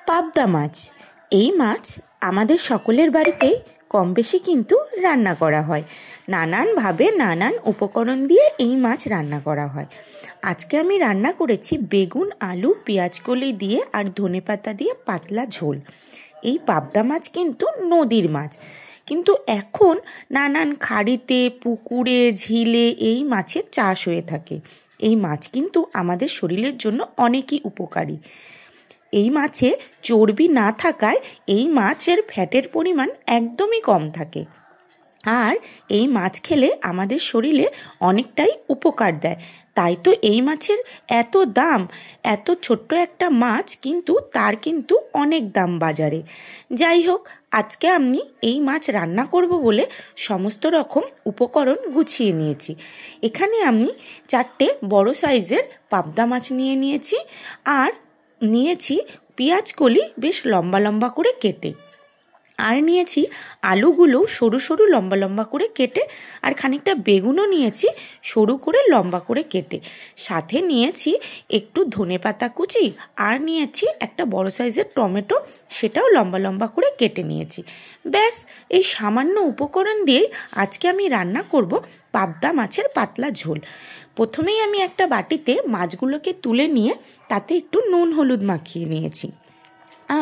পাবদা মাছ। এই মাছ আমাদের সকলের বাড়িতেই কম বেশি কিন্তু রান্না করা হয়। নানানভাবে নানান উপকরণ দিয়ে এই মাছ রান্না করা হয়। আজকে আমি রান্না করেছি বেগুন, আলু, পেঁয়াজকলি দিয়ে আর ধনেপাতা দিয়ে পাতলা ঝোল। এই পাবদা মাছ কিন্তু নদীর মাছ, কিন্তু এখন নানান খাড়িতে, পুকুরে, ঝিলে এই মাছের চাষ হয়ে থাকে। এই মাছ কিন্তু আমাদের শরীরের জন্য অনেকই উপকারী। এই মাছে চর্বি না থাকায় এই মাছের ফ্যাটের পরিমাণ একদমই কম থাকে, আর এই মাছ খেলে আমাদের শরীরে অনেকটাই উপকার দেয়। তাই তো এই মাছের এত দাম। এত ছোট্ট একটা মাছ কিন্তু তার কিন্তু অনেক দাম বাজারে। যাই হোক, আজকে আমি এই মাছ রান্না করব বলে সমস্ত রকম উপকরণ গুছিয়ে নিয়েছি। এখানে আমি 4টে বড় সাইজের পাবদা মাছ নিয়েছি, আর নিয়েছি পেঁয়াজকলি বেশ লম্বা লম্বা করে কেটে, আর নিয়েছি আলুগুলো সরু সরু লম্বা লম্বা করে কেটে, আর খানিকটা বেগুনও নিয়েছি সরু করে লম্বা করে কেটে। সাথে নিয়েছি একটু ধনেপাতা কুচি, আর নিয়েছি একটা বড় সাইজের টমেটো, সেটাও লম্বা লম্বা করে কেটে নিয়েছি। ব্যাস, এই সামান্য উপকরণ দিয়েই আজকে আমি রান্না করব পাবদা মাছের পাতলা ঝোল। প্রথমেই আমি একটা বাটিতে মাছগুলোকে তুলে নিয়ে তাতে একটু নুন হলুদ মাখিয়ে নিয়েছি,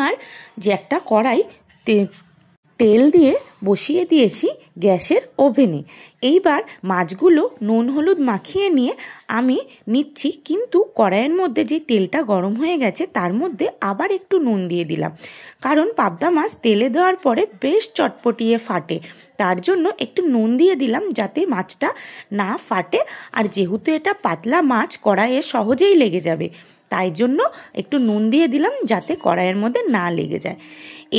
আর যে একটা কড়াই তেল দিয়ে বসিয়ে দিয়েছি গ্যাসের ওভেনে। এইবার মাছগুলো নুন হলুদ মাখিয়ে নিয়ে আমি নিচ্ছি, কিন্তু কড়াইয়ের মধ্যে যে তেলটা গরম হয়ে গেছে তার মধ্যে আবার একটু নুন দিয়ে দিলাম, কারণ পাবদা মাছ তেলে দেওয়ার পরে বেশ চটপটিয়ে ফাটে। তার জন্য একটু নুন দিয়ে দিলাম যাতে মাছটা না ফাটে, আর যেহেতু এটা পাতলা মাছ কড়াইয়ে সহজেই লেগে যাবে, তাই জন্য একটু নুন দিয়ে দিলাম যাতে কড়াইয়ের মধ্যে না লেগে যায়।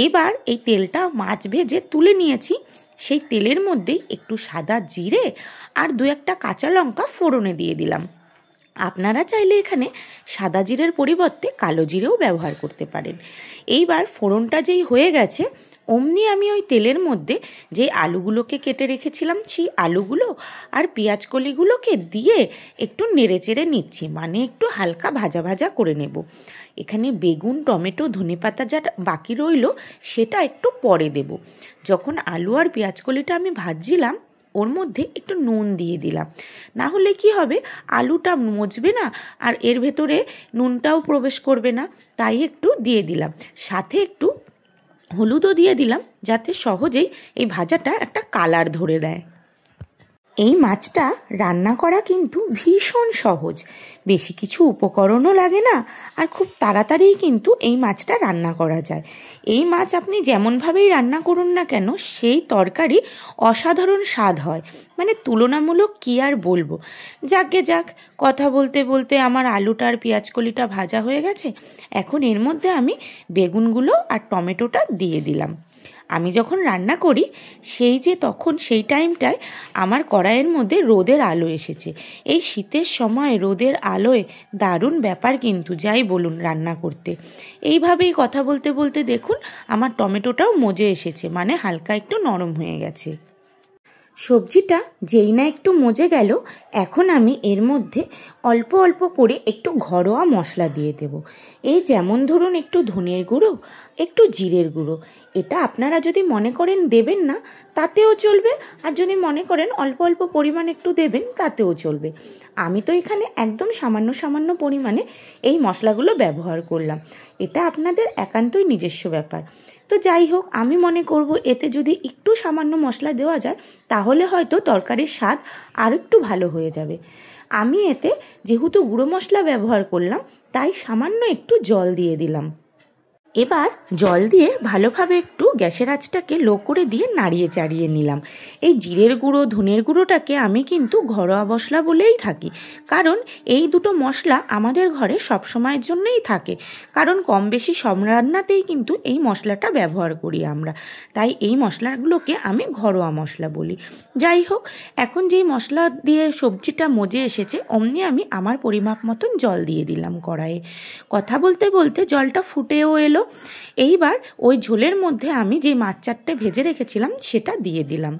এবার এই তেলটা মাছ ভেজে তুলে নিয়েছি, সেই তেলের মধ্যেই একটু সাদা জিরে আর 2-1টা কাঁচা লঙ্কা ফোড়নে দিয়ে দিলাম। আপনারা চাইলে এখানে সাদা জিরের পরিবর্তে কালো জিরেও ব্যবহার করতে পারেন। এইবার ফোড়নটা যেই হয়ে গেছে, অমনি আমি ওই তেলের মধ্যে যে আলুগুলোকে কেটে রেখেছিলাম সেই আলুগুলো আর পেঁয়াজকলিগুলোকে দিয়ে একটু নেড়েচেড়ে নিচ্ছি, মানে একটু হালকা ভাজা ভাজা করে নেব। এখানে বেগুন, টমেটো, ধনেপাতা যা বাকি রইল সেটা একটু পরে দেব। যখন আলু আর পেঁয়াজকলিটা আমি ভাজছিলাম ওর মধ্যে একটু নুন দিয়ে দিলাম, না হলে কি হবে, আলুটা মজবে না আর এর ভেতরে নুনটাও প্রবেশ করবে না, তাই একটু দিয়ে দিলাম। সাথে একটু হলুদও দিয়ে দিলাম যাতে সহজেই এই ভাজাটা একটা কালার ধরে দেয়। এই মাছটা রান্না করা কিন্তু ভীষণ সহজ, বেশি কিছু উপকরণও লাগে না, আর খুব তাড়াতাড়ি কিন্তু এই মাছটা রান্না করা যায়। এই মাছ আপনি যেমনভাবেই রান্না করুন না কেন, সেই তরকারি অসাধারণ স্বাদ হয়, মানে তুলনামূলক কি আর বলবো। যাকে যাক, কথা বলতে বলতে আমার আলুটা আর পেঁয়াজকলিটা ভাজা হয়ে গেছে। এখন এর মধ্যে আমি বেগুনগুলো আর টমেটোটা দিয়ে দিলাম। আমি যখন রান্না করি সেই টাইমটায় আমার কড়াইয়ের মধ্যে রোদের আলো এসেছে। এই শীতের সময় রোদের আলোয় দারুণ ব্যাপার কিন্তু, যাই বলুন, রান্না করতে। এইভাবেই কথা বলতে বলতে দেখুন আমার টমেটোটাও মজে এসেছে, মানে হালকা একটু নরম হয়ে গেছে। সবজিটা যেই না একটু মজে গেল, এখন আমি এর মধ্যে অল্প অল্প করে একটু ঘরোয়া মশলা দিয়ে দেব। এই যেমন ধরুন একটু ধনের গুঁড়ো, একটু জিরের গুঁড়ো। এটা আপনারা যদি মনে করেন দেবেন না তাতেও চলবে, আর যদি মনে করেন অল্প অল্প পরিমাণ একটু দেবেন তাতেও চলবে। আমি তো এখানে একদম সামান্য সামান্য পরিমাণে এই মশলাগুলো ব্যবহার করলাম। এটা আপনাদের একান্তই নিজস্ব ব্যাপার। তো যাই হোক, আমি মনে করব এতে যদি একটু সামান্য মশলা দেওয়া যায় তাহলে হয়তো তরকারির স্বাদ আর একটু ভালো হয়ে যাবে। আমি এতে যেহেতু গুঁড়ো মশলা ব্যবহার করলাম তাই সামান্য একটু জল দিয়ে দিলাম। এবার জল দিয়ে ভালোভাবে একটু গ্যাসের আঁচটাকে লো করে দিয়ে নাড়িয়ে চাড়িয়ে নিলাম। এই জিরের গুঁড়ো, ধনের গুঁড়োটাকে আমি কিন্তু ঘরোয়া মশলা বলেই থাকি, কারণ এই দুটো মশলা আমাদের ঘরে সবসময়ের জন্যই থাকে, কারণ কম বেশি সব রান্নাতেই কিন্তু এই মশলাটা ব্যবহার করি আমরা, তাই এই মশলাগুলোকে আমি ঘরোয়া মশলা বলি। যাই হোক, এখন যেই মশলা দিয়ে সবজিটা মজে এসেছে অমনি আমি আমার পরিমাপ মতন জল দিয়ে দিলাম কড়াইয়ে। কথা বলতে বলতে জলটা ফুটেও এলো। এইবার ওই ঝোলের মধ্যে আমি যে মাছ 4টে ভেজে রেখেছিলাম সেটা দিয়ে দিলাম।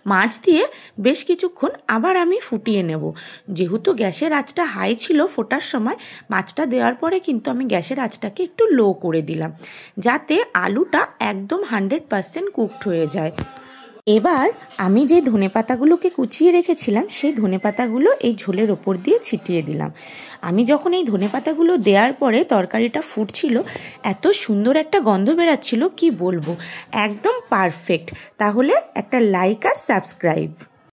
মাছ দিয়ে বেশ কিছুক্ষণ আবার আমি ফুটিয়ে নেব। যেহেতু গ্যাসের আঁচটা হাই ছিল ফোটার সময়, মাছটা দেওয়ার পরে কিন্তু আমি গ্যাসের আঁচটাকে একটু লো করে দিলাম, যাতে আলুটা একদম 100% কুকড হয়ে যায়। এবার আমি যে ধনেপাতাগুলোকে কুচিয়ে রেখেছিলাম সেই ধনেপাতাগুলো এই ঝোলের ওপর দিয়ে ছিটিয়ে দিলাম। আমি যখন এই ধনেপাতাগুলো দেওয়ার পরে তরকারিটা ফুটছিল, এত সুন্দর একটা গন্ধ বেরাচ্ছিল কি বলবো, একদম পারফেক্ট। তাহলে একটা লাইক আর সাবস্ক্রাইব।